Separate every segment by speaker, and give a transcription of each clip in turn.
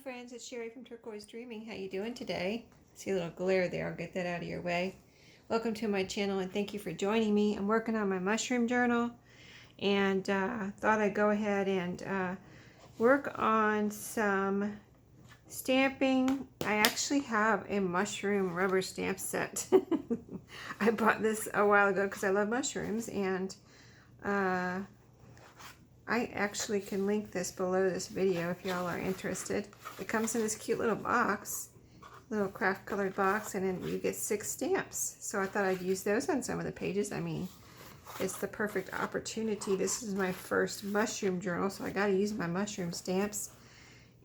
Speaker 1: friends, it's Sherry from Turquoise Dreaming. How you doing today? See a little glare there. I'll get that out of your way. Welcome to my channel and thank you for joining me. I'm working on my mushroom journal and thought I'd go ahead and work on some stamping. I actually have a mushroom rubber stamp set. I bought this a while ago because I love mushrooms, and I actually can link this below this video if y'all are interested. It comes in this cute little box, little craft colored box, and then you get 6 stamps. So I thought I'd use those on some of the pages. I mean, it's the perfect opportunity. This is my first mushroom journal, so I got to use my mushroom stamps.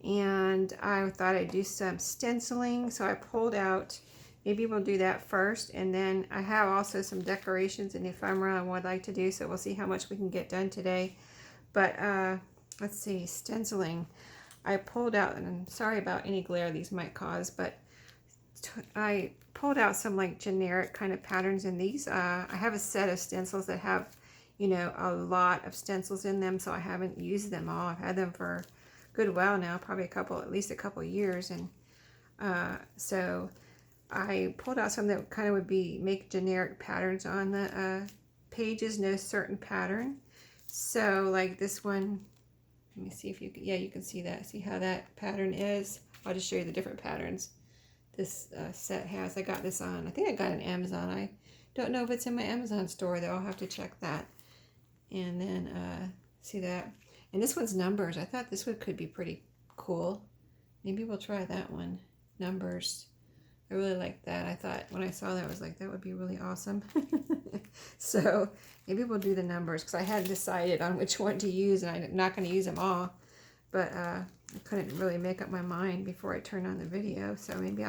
Speaker 1: And I thought I'd do some stenciling, so I pulled out, maybe we'll do that first, and then I have also some decorations and ephemera and what I'd like to do, so we'll see how much we can get done today. But let's see, stenciling. I pulled out, and I'm sorry about any glare these might cause, but I pulled out some like generic kind of patterns in these. I have a set of stencils that have, you know, a lot of stencils in them, so I haven't used them all. I've had them for a good while now, probably at least a couple years, and so I pulled out some that kind of would make generic patterns on the pages, no certain pattern. So like this one, let me see if you can, yeah, you can see that. See how that pattern is? I'll just show you the different patterns this set has. I got this on, I think I got it on Amazon. I don't know if it's in my Amazon store though. I'll have to check that. And then see that. And this one's numbers. I thought this one could be pretty cool. Maybe we'll try that one. Numbers. I really like that. I thought when I saw that, I was like, that would be really awesome. So maybe we'll do the numbers, because I hadn't decided on which one to use, and I'm not going to use them all. But I couldn't really make up my mind before I turned on the video. So maybe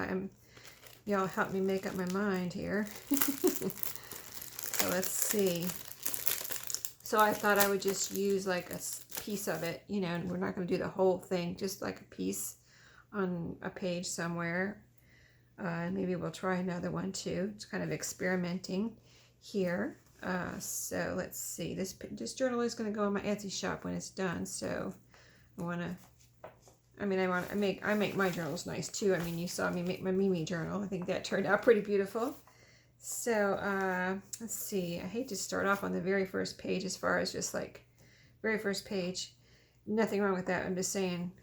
Speaker 1: y'all help me make up my mind here. So let's see. So I thought I would just use like a piece of it, you know, and we're not going to do the whole thing, just like a piece on a page somewhere. Maybe we'll try another one too. It's kind of experimenting here. So let's see. This journal is going to go in my Etsy shop when it's done. So I make my journals nice too. I mean, you saw me make my Mimi journal. I think that turned out pretty beautiful. So let's see. I hate to start off on the very first page, as far as just like very first page. Nothing wrong with that. I'm just saying,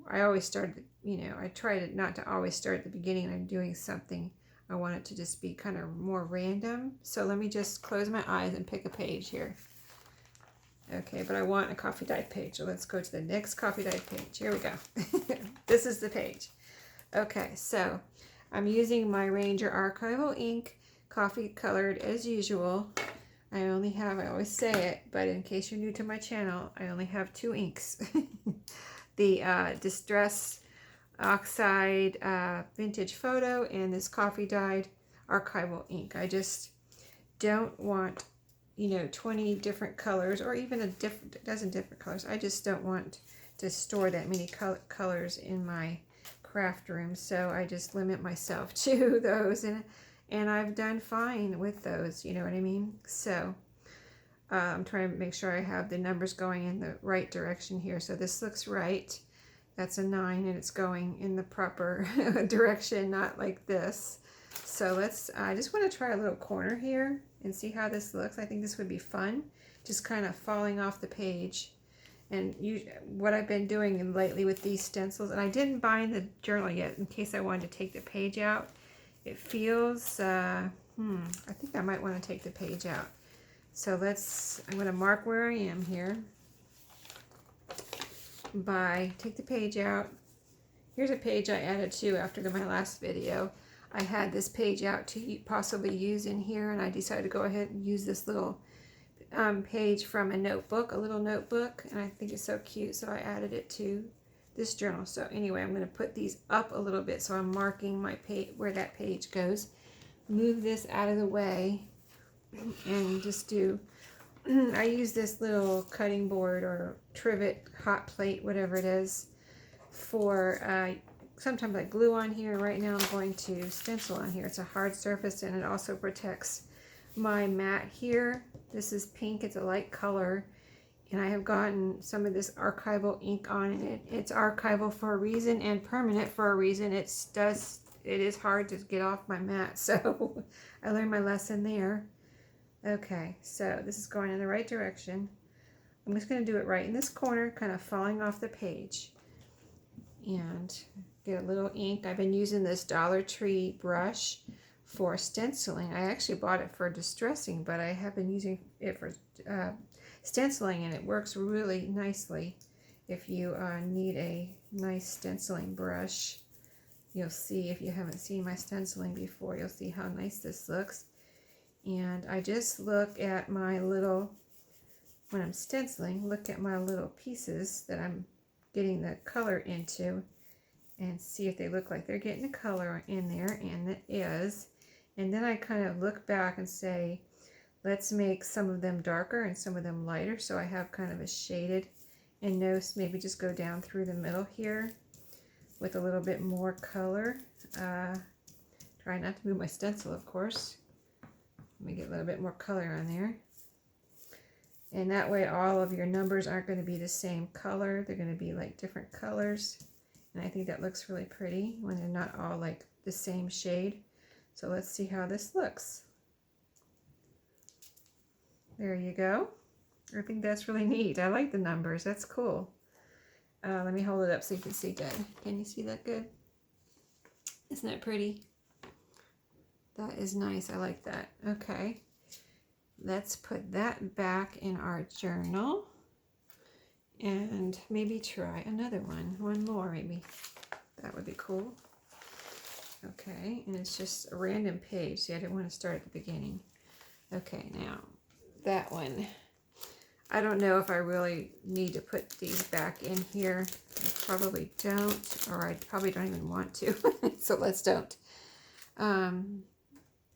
Speaker 1: I always started, you know, I try not to always start at the beginning. I'm doing something. I want it to just be kind of more random. So let me just close my eyes and pick a page here. Okay, but I want a coffee dyed page. So let's go to the next coffee dyed page. Here we go. This is the page. Okay, so I'm using my Ranger Archival ink, coffee colored as usual. I always say it, but in case you're new to my channel, I only have 2 inks. The Distress Oxide Vintage Photo and this coffee dyed archival ink. I just don't want, you know, 20 different colors, or even a dozen different colors. I just don't want to store that many colors in my craft room, so I just limit myself to those, and I've done fine with those, you know what I mean? So I'm trying to make sure I have the numbers going in the right direction here. So this looks right. That's a 9, and it's going in the proper direction, not like this. So I just want to try a little corner here and see how this looks. I think this would be fun, just kind of falling off the page. And what I've been doing lately with these stencils, and I didn't bind the journal yet in case I wanted to take the page out. It feels, I think I might want to take the page out. So I'm going to mark where I am here. Take the page out. Here's a page I added to after my last video. I had this page out to possibly use in here, and I decided to go ahead and use this little page from a notebook, a little notebook, and I think it's so cute, so I added it to this journal. So anyway, I'm going to put these up a little bit, so I'm marking my page where that page goes. Move this out of the way and just do, I use this little cutting board or trivet, hot plate, whatever it is, for sometimes I glue on here. Right now I'm going to stencil on here. It's a hard surface, and it also protects my mat here. This is pink. It's a light color, And I have gotten some of this archival ink on it. It's archival for a reason and permanent for a reason. It is hard to get off my mat, so I learned my lesson there. Okay, so this is going in the right direction. I'm just going to do it right in this corner, kind of falling off the page. And get a little ink. I've been using this Dollar Tree brush for stenciling. I actually bought it for distressing, but I have been using it for stenciling, and it works really nicely. If you need a nice stenciling brush, you'll see, if you haven't seen my stenciling before, you'll see how nice this looks. And I just look at my little, when I'm stenciling, look at my little pieces that I'm getting the color into and see if they look like they're getting the color in there, and it is. And then I kind of look back and say, let's make some of them darker and some of them lighter, so I have kind of a shaded, and notice maybe just go down through the middle here with a little bit more color. Try not to move my stencil, of course. Let me get a little bit more color on there. And that way all of your numbers aren't going to be the same color. They're going to be like different colors. And I think that looks really pretty when they're not all like the same shade. So let's see how this looks. There you go. I think that's really neat. I like the numbers. That's cool. Let me hold it up so you can see good. Can you see that good? Isn't that pretty? That is nice. I like that. Okay. Let's put that back in our journal. And maybe try another one. One more maybe. That would be cool. Okay. And it's just a random page. See, I didn't want to start at the beginning. Okay, now that one. I don't know if I really need to put these back in here. I probably don't, or I probably don't even want to. So let's don't. And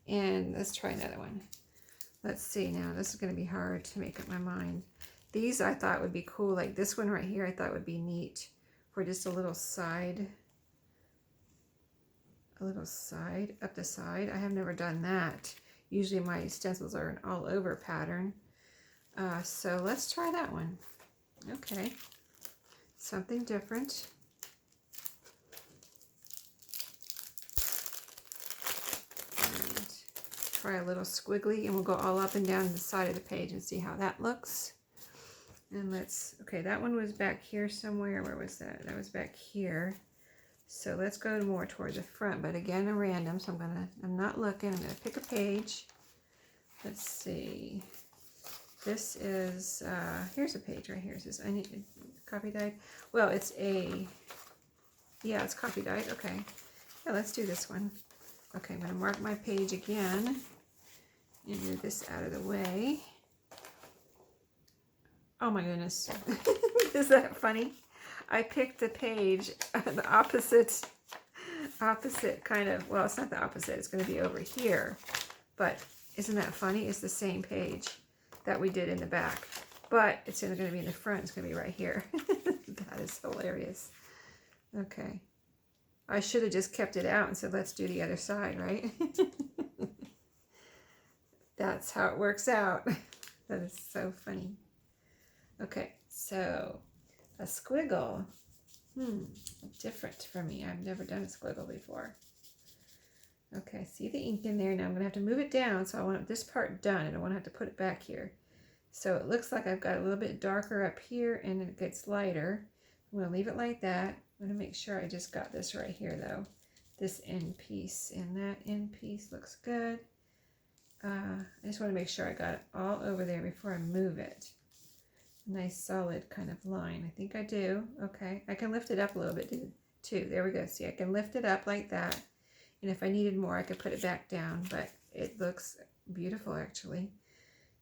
Speaker 1: let's try another one. Let's see now. This is going to be hard to make up my mind. These I thought would be cool. Like this one right here I thought would be neat for just a little side. A little side, up the side. I have never done that. Usually my stencils are an all over pattern. So let's try that one. Okay. Something different. And try a little squiggly, and we'll go all up and down the side of the page and see how that looks. And let's, okay, that one was back here somewhere. Where was that? That was back here. So let's go more towards the front, but again, a random. So I'm not looking. I'm gonna pick a page. Let's see. This is, here's a page right here. It says, I need copy dyed. Well, it's a, yeah, it's copy dyed. Okay. Yeah, let's do this one. Okay, I'm going to mark my page again and move this out of the way. Oh my goodness. Is that funny? I picked the page, the opposite kind of, well, it's not the opposite. It's going to be over here. But isn't that funny? It's the same page that we did in the back, but it's going to be in the front. It's going to be right here. That is hilarious. Okay. I should have just kept it out and said, let's do the other side, right? That's how it works out. That is so funny. Okay, so a squiggle. Different for me. I've never done a squiggle before. Okay, see the ink in there. Now I'm going to have to move it down, so I want this part done. I don't want to have to put it back here. So it looks like I've got a little bit darker up here, and it gets lighter. I'm going to leave it like that. I'm going to make sure I just got this right here, though. This end piece, and that end piece looks good. I just want to make sure I got it all over there before I move it. Nice solid kind of line. I think I do. Okay, I can lift it up a little bit too. There we go. See, I can lift it up like that. And if I needed more, I could put it back down, but it looks beautiful actually.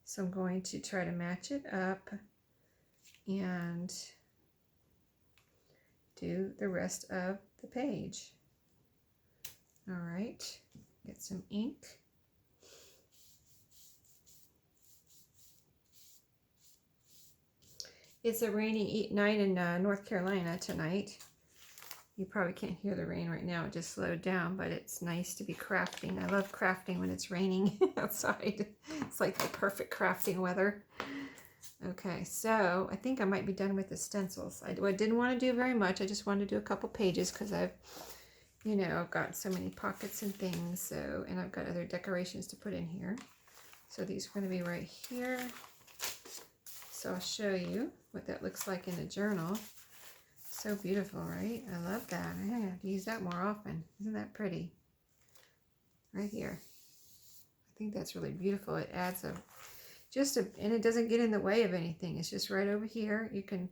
Speaker 1: So I'm going to try to match it up and do the rest of the page. All right, get some ink. It's a rainy night in North Carolina tonight. You probably can't hear the rain right now. It just slowed down, but it's nice to be crafting. I love crafting when it's raining outside. It's like the perfect crafting weather. Okay, so I think I might be done with the stencils. I didn't want to do very much. I just wanted to do a couple pages because I've, you know, got so many pockets and things. So, and I've got other decorations to put in here. So these are going to be right here. So I'll show you what that looks like in a journal. So beautiful, right? I love that. I have to use that more often. Isn't that pretty? Right here. I think that's really beautiful. It adds and it doesn't get in the way of anything. It's just right over here. You can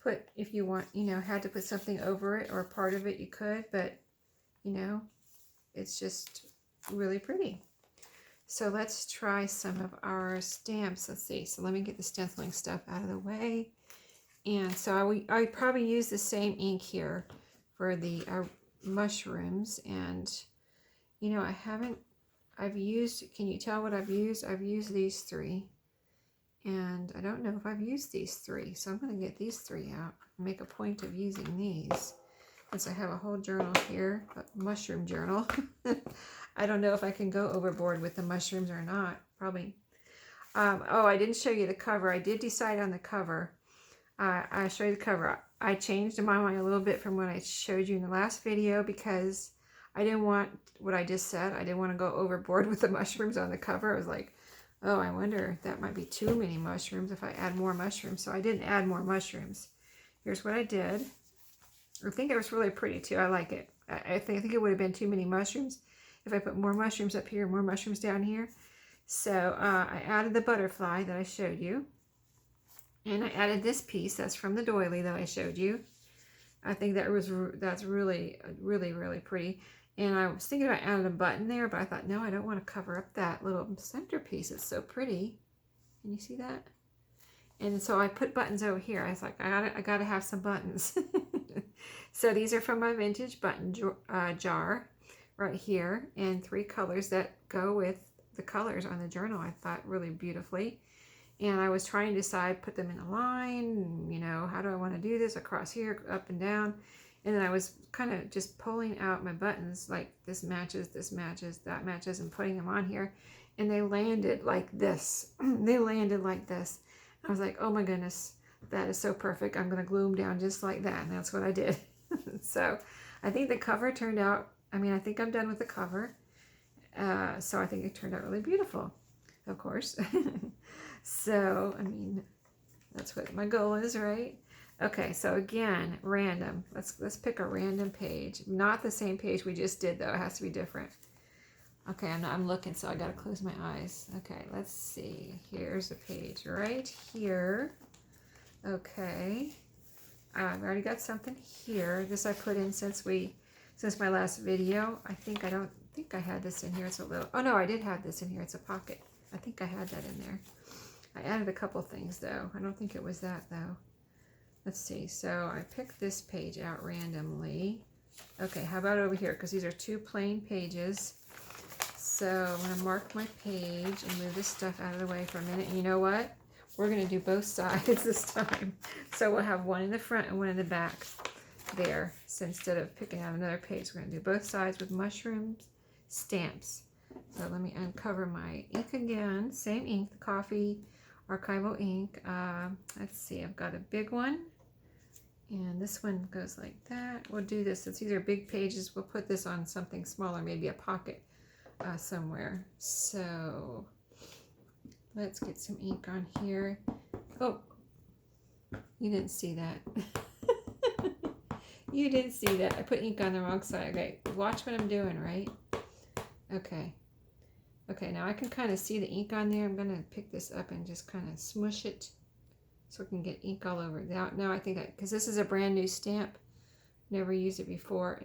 Speaker 1: put, if you want, you know, had to put something over it or part of it, you could, but, you know, it's just really pretty. So let's try some of our stamps. Let's see. So let me get the stenciling stuff out of the way. And so I probably use the same ink here for the mushrooms. And, you know, I've used, can you tell what I've used? I've used these three. And I don't know if I've used these three. So I'm going to get these three out and make a point of using these. Since I have a whole journal here, a mushroom journal. I don't know if I can go overboard with the mushrooms or not. Probably. Oh, I didn't show you the cover. I did decide on the cover. I'll show you the cover. I changed my mind a little bit from what I showed you in the last video because I didn't want what I just said. I didn't want to go overboard with the mushrooms on the cover. I was like, oh, I wonder if that might be too many mushrooms if I add more mushrooms. So I didn't add more mushrooms. Here's what I did. I think it was really pretty too. I like it. I think it would have been too many mushrooms if I put more mushrooms up here, more mushrooms down here. So I added the butterfly that I showed you. And I added this piece that's from the doily that I showed you. I think that's really, really, really pretty. And I was thinking about adding a button there, but I thought, no, I don't want to cover up that little centerpiece. It's so pretty. Can you see that? And so I put buttons over here. I was like, I gotta have some buttons. So these are from my vintage button jar right here, and 3 colors that go with the colors on the journal. I thought really beautifully. And I was trying to decide, put them in a line, you know, how do I want to do this, across here, up and down. And then I was kind of just pulling out my buttons, like this matches, that matches, and putting them on here. And they landed like this. They landed like this. I was like, oh my goodness, that is so perfect. I'm going to glue them down just like that. And that's what I did. So I think the cover turned out, I mean, I think I'm done with the cover. So I think it turned out really beautiful, of course. So, I mean, that's what my goal is, right? Okay, so again, random. Let's pick a random page. Not the same page we just did, though. It has to be different. Okay, I'm looking, so I got to close my eyes. Okay, let's see. Here's a page right here. Okay. I've already got something here. This I put in since my last video. I don't think I had this in here. It's a little, oh no, I did have this in here. It's a pocket. I think I had that in there. I added a couple things though. I don't think it was that though. Let's see. So I picked this page out randomly. Okay, how about over here? Because these are 2 plain pages. So I'm going to mark my page and move this stuff out of the way for a minute. And you know what? We're going to do both sides this time. So we'll have one in the front and one in the back there. So instead of picking out another page, we're going to do both sides with mushrooms, stamps. So let me uncover my ink again. Same ink, the coffee archival ink. Let's see, I've got a big one. And this one goes like that. We'll do this, since these are big pages, we'll put this on something smaller, maybe a pocket somewhere. So let's get some ink on here. Oh, you didn't see that. You didn't see that. I put ink on the wrong side. Okay, watch what I'm doing, right? Okay. Okay, now I can kind of see the ink on there. I'm going to pick this up and just kind of smush it so I can get ink all over. Now I think, because this is a brand new stamp, never used it before.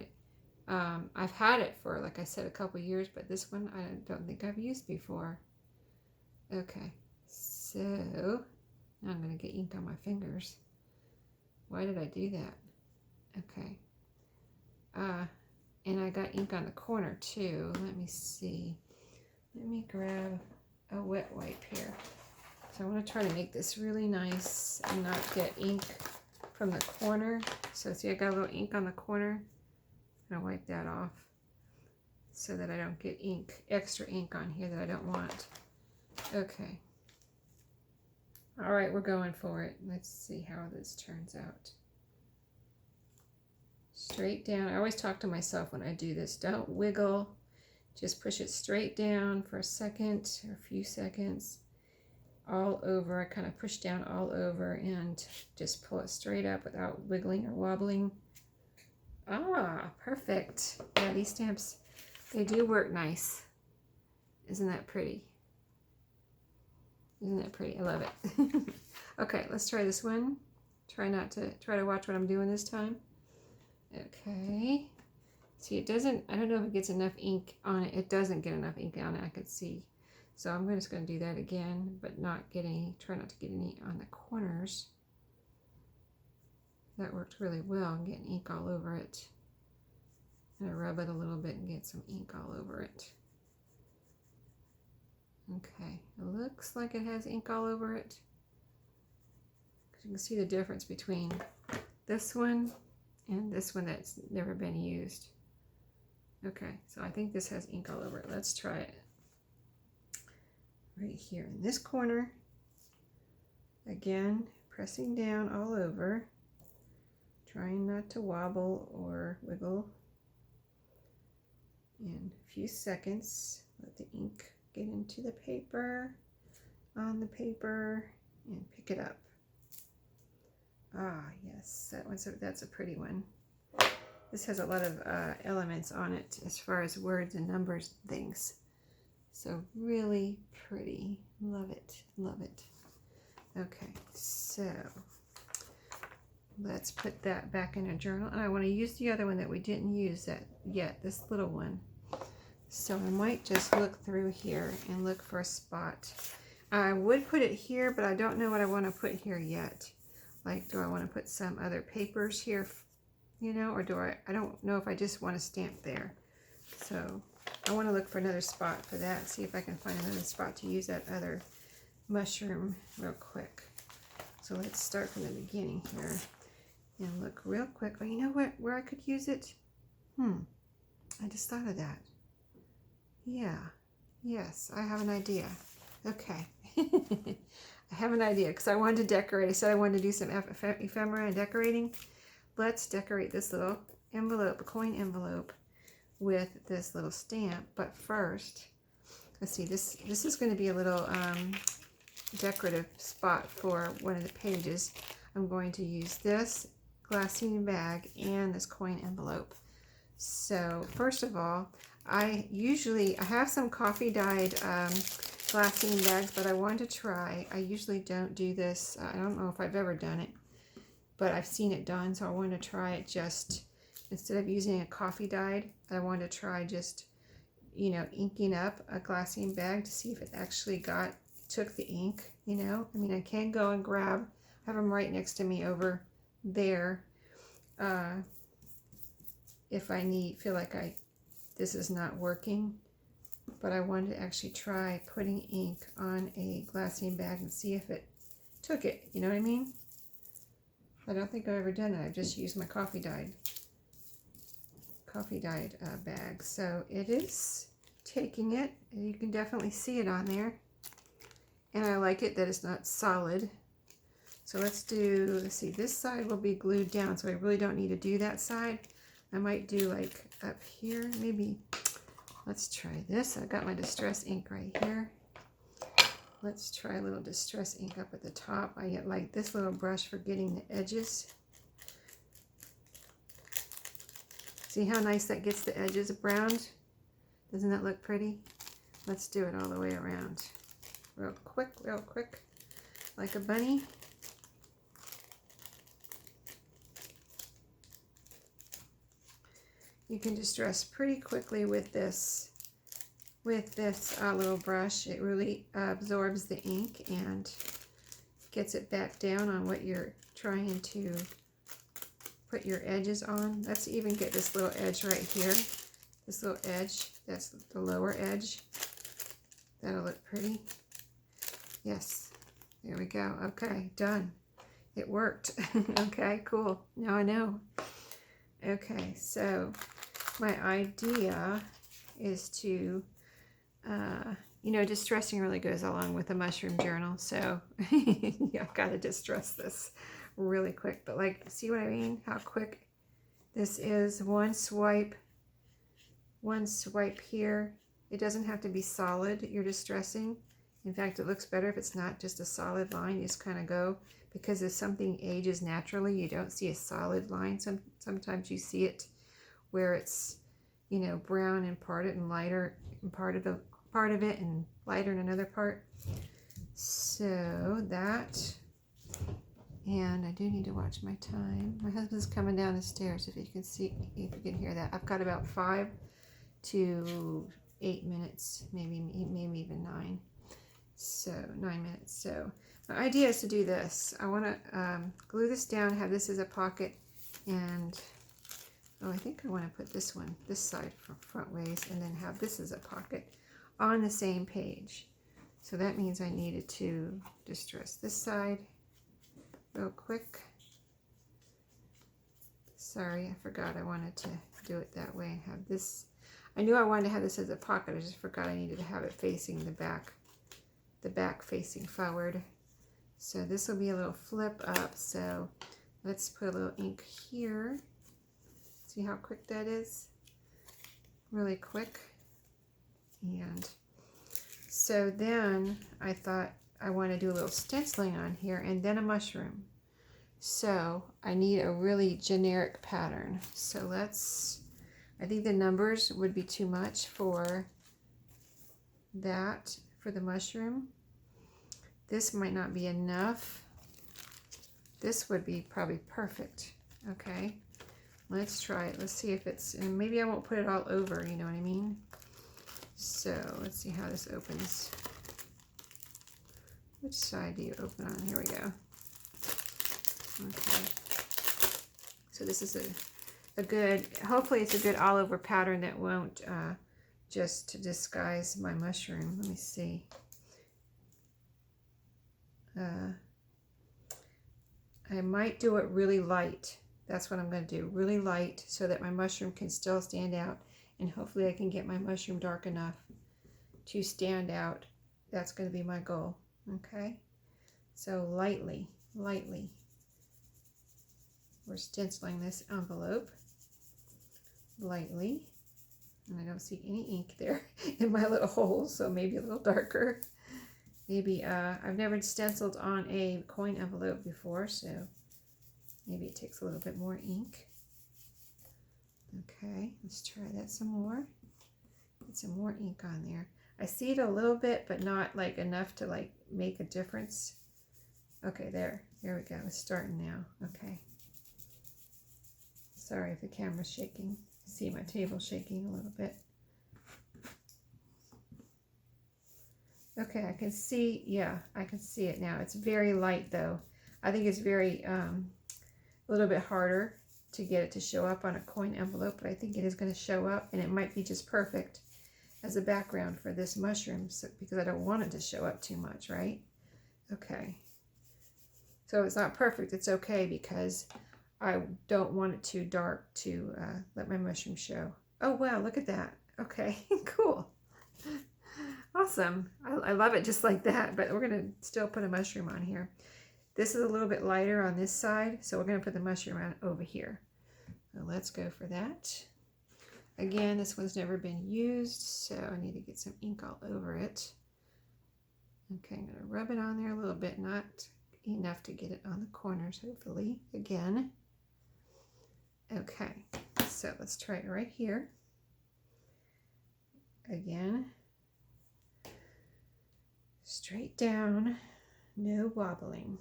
Speaker 1: I've had it for, like I said, a couple years, but this one I don't think I've used before. Okay, so now I'm going to get ink on my fingers. Why did I do that? Okay. And I got ink on the corner too. Let me see. Let me grab a wet wipe here. So I want to try to make this really nice and not get ink from the corner. So see, I got a little ink on the corner. I'm going to wipe that off so that I don't get ink, extra ink on here that I don't want. Okay. All right, we're going for it. Let's see how this turns out. Straight down. I always talk to myself when I do this. Don't wiggle. Just push it straight down for a second or a few seconds. All over. I kind of push down all over and just pull it straight up without wiggling or wobbling. Ah, perfect. Yeah, these stamps, they do work nice. Isn't that pretty? Isn't that pretty? I love it. Okay, let's try this one. Try to watch what I'm doing this time. Okay. See, it doesn't, I don't know if it gets enough ink on it. It doesn't get enough ink on it, I could see. So I'm just going to do that again, but try not to get any on the corners. That worked really well, getting ink all over it. And I rub it a little bit and get some ink all over it. Okay, it looks like it has ink all over it. You can see the difference between this one and this one that's never been used. Okay, so I think this has ink all over it. Let's try it. Right here in this corner. Again, pressing down all over. Trying not to wobble or wiggle. In a few seconds, let the ink get into the paper, on the paper, and pick it up. Ah, yes, that's a pretty one. This has a lot of elements on it as far as words and numbers and things. So really pretty. Love it, love it. Okay, so let's put that back in a journal. And I want to use the other one that we didn't use yet, this little one. So I might just look through here and look for a spot. I would put it here, but I don't know what I want to put here yet. Like, do I want to put some other papers here, you know, or I don't know if I just want to stamp there. So I want to look for another spot for that, see if I can find another spot to use that other mushroom real quick. So let's start from the beginning here and look real quick. Oh, you know what, where I could use it? I just thought of that. Yeah, yes, I have an idea. Okay. I have an idea because I wanted to decorate. I said I wanted to do some ephemera and decorating. Let's decorate this little envelope, a coin envelope, with this little stamp. But first, let's see, this is going to be a little decorative spot for one of the pages. I'm going to use this glassine bag and this coin envelope. So first of all, I have some coffee dyed glassine bags, but I wanted to try. I usually don't do this. I don't know if I've ever done it, but I've seen it done, so I wanted to try it. Just instead of using a coffee dyed, I wanted to try just, you know, inking up a glassine bag to see if it actually took the ink, you know. I mean, I can go and have them right next to me over there if I feel like this is not working. But I wanted to actually try putting ink on a glassine bag and see if it took it, you know what I mean? I don't think I've ever done it. I've just used my coffee dyed bag. So it is taking it. You can definitely see it on there. And I like it that it's not solid. So let's see, this side will be glued down, so I really don't need to do that side. I might do like up here, maybe. Let's try this. I've got my distress ink right here. Let's try a little distress ink up at the top. I get like this little brush for getting the edges. See how nice that gets the edges browned? Doesn't that look pretty? Let's do it all the way around. Real quick, like a bunny. You can distress pretty quickly with this little brush. It really absorbs the ink and gets it back down on what you're trying to put your edges on. Let's even get this little edge right here. This little edge, that's the lower edge. That'll look pretty. Yes, there we go. Okay, done. It worked. Okay, cool. Now I know. Okay, so my idea is to You know, distressing really goes along with a mushroom journal, so yeah, I've got to distress this really quick. But like, see what I mean? How quick this is. One swipe here. It doesn't have to be solid, you're distressing. In fact, it looks better if it's not just a solid line. You just kind of go, because if something ages naturally, you don't see a solid line. Sometimes you see it where it's, you know, brown in part and lighter in part of it and lighter in another part. So that, and I do need to watch my time. My husband's coming down the stairs, if you can see, if you can hear that. I've got about 5 to 8 minutes, maybe even 9. So 9 minutes. So my idea is to do this. I want to glue this down, have this as a pocket, and oh, I think I want to put this side front ways, and then have this as a pocket on the same page. So that means I needed to distress this side real quick. Sorry, I forgot I wanted to do it that way and have this. I knew I wanted to have this as a pocket. I just forgot I needed to have it facing the back facing forward. So this will be a little flip up. So let's put a little ink here. See how quick that is? Really quick. And so then I thought I want to do a little stenciling on here and then a mushroom. So I need a really generic pattern. So I think the numbers would be too much for that, for the mushroom. This might not be enough. This would be probably perfect. Okay, let's try it. Let's see if it's, and maybe I won't put it all over, you know what I mean? So let's see how this opens. Which side do you open on? Here we go. Okay. So this is a good, hopefully it's a good all over pattern that won't just disguise my mushroom. Let me see. I might do it really light. That's what I'm going to do. Really light so that my mushroom can still stand out. And hopefully I can get my mushroom dark enough to stand out. That's going to be my goal. Okay. So lightly. We're stenciling this envelope. Lightly. And I don't see any ink there in my little hole. So maybe a little darker. Maybe, I've never stenciled on a coin envelope before, so maybe it takes a little bit more ink. Okay, let's try that some more. Get some more ink on there. I see it a little bit, but not like enough to like make a difference. Okay, there we go. It's starting now. Okay. Sorry if the camera's shaking. I see my table shaking a little bit. Okay, I can see, yeah, I can see it now. It's very light though. I think it's very, a little bit harder to get it to show up on a coin envelope, but I think it is going to show up, and it might be just perfect as a background for this mushroom, so, because I don't want it to show up too much, right? Okay. So it's not perfect, it's okay, because I don't want it too dark to let my mushroom show. Oh wow, look at that. Okay, cool. Awesome. I love it just like that, but we're going to still put a mushroom on here. This is a little bit lighter on this side, so we're going to put the mushroom on over here. So let's go for that. Again, this one's never been used, so I need to get some ink all over it. Okay, I'm going to rub it on there a little bit, not enough to get it on the corners, hopefully, again. Okay, so let's try it right here. Again. Straight down, no wobbling,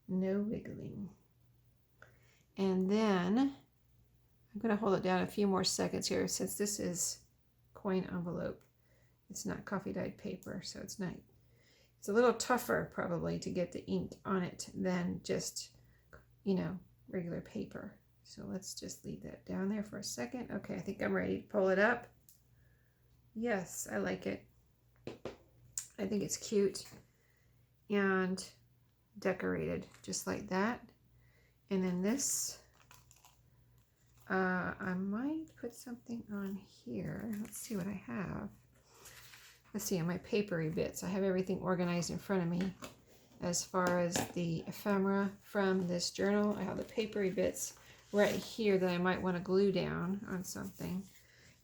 Speaker 1: no wiggling. And then I'm going to hold it down a few more seconds here, since this is coin envelope. It's not coffee dyed paper, so it's a little tougher probably to get the ink on it than just, you know, regular paper. So let's just leave that down there for a second. Okay, I think I'm ready to pull it up. Yes, I like it. I think it's cute and decorated just like that. And then this, I might put something on here. Let's see what I have. let's see, on my papery bits, I have everything organized in front of me. As far as the ephemera from this journal, I have the papery bits right here that I might want to glue down on something.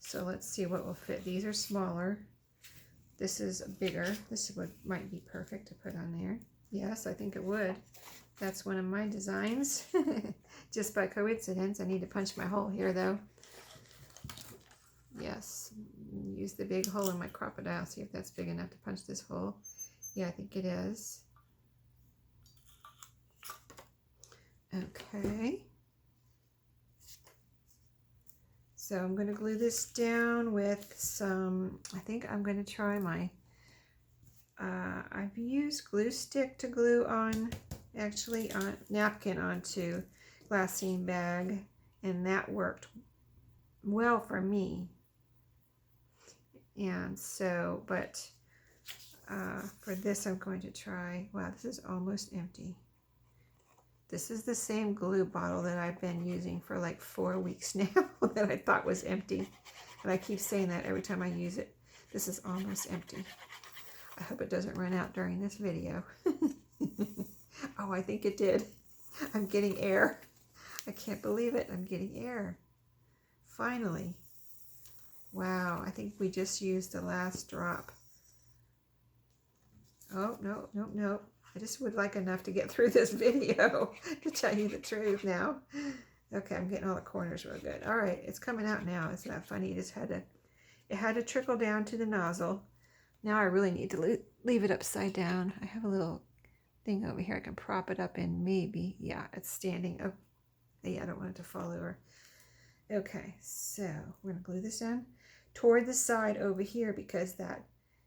Speaker 1: So let's see what will fit. These are smaller. This is bigger. This might be perfect to put on there. Yes, I think it would. That's one of my designs. Just by coincidence. I need to punch my hole here though. Yes, use the big hole in my crocodile. See if that's big enough to punch this hole. Yeah, I think it is. Okay. So I'm going to glue this down with some, I think I'm going to try my, I've used glue stick to glue on, actually on napkin onto glassine bag, and that worked well for me. And so, but for this I'm going to try, wow, this is almost empty. This is the same glue bottle that I've been using for like 4 weeks now that I thought was empty. And I keep saying that every time I use it. This is almost empty. I hope it doesn't run out during this video. Oh, I think it did. I'm getting air. I can't believe it. I'm getting air. Finally. Wow, I think we just used the last drop. Oh, no, no, no. I just would like enough to get through this video, to tell you the truth now. Okay, I'm getting all the corners real good. All right, it's coming out now. It's not funny. It had to trickle down to the nozzle. Now I really need to leave it upside down. I have a little thing over here I can prop it up in, maybe. Yeah, it's standing up. Yeah, I don't want it to fall over. Okay, so we're going to glue this down toward the side over here because that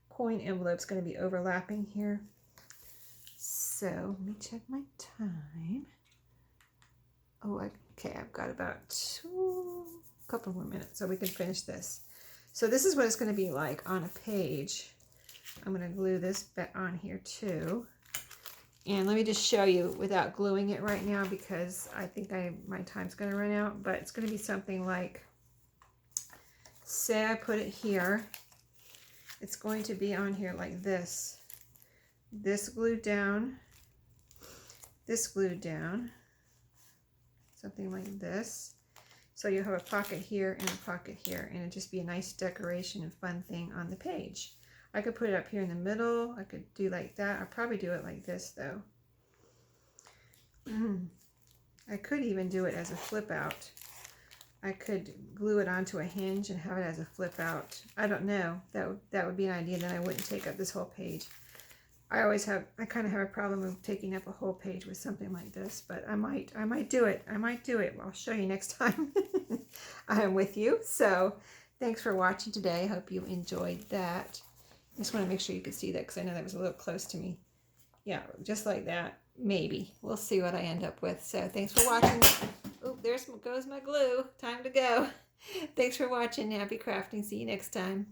Speaker 1: coin envelope's going to be overlapping here. So let me check my time. Oh, okay, I've got about a couple more minutes so we can finish this. So this is what it's going to be like on a page. I'm going to glue this on here too. And let me just show you without gluing it right now because I think my time's going to run out. But it's going to be something like, say I put it here. It's going to be on here like this. This glued down. This glued down. Something like this. So you'll have a pocket here and a pocket here. And it'd just be a nice decoration and fun thing on the page. I could put it up here in the middle. I could do like that. I'll probably do it like this though. I could even do it as a flip out. I could glue it onto a hinge and have it as a flip out. I don't know. That would be an idea. Then I wouldn't take up this whole page. I kind of have a problem with taking up a whole page with something like this, but I might do it. I might do it. I'll show you next time. I'm with you. So thanks for watching today. Hope you enjoyed that. I just want to make sure you could see that because I know that was a little close to me. Yeah, just like that. Maybe. We'll see what I end up with. So thanks for watching. Oh, there goes my glue. Time to go. Thanks for watching. Happy crafting. See you next time.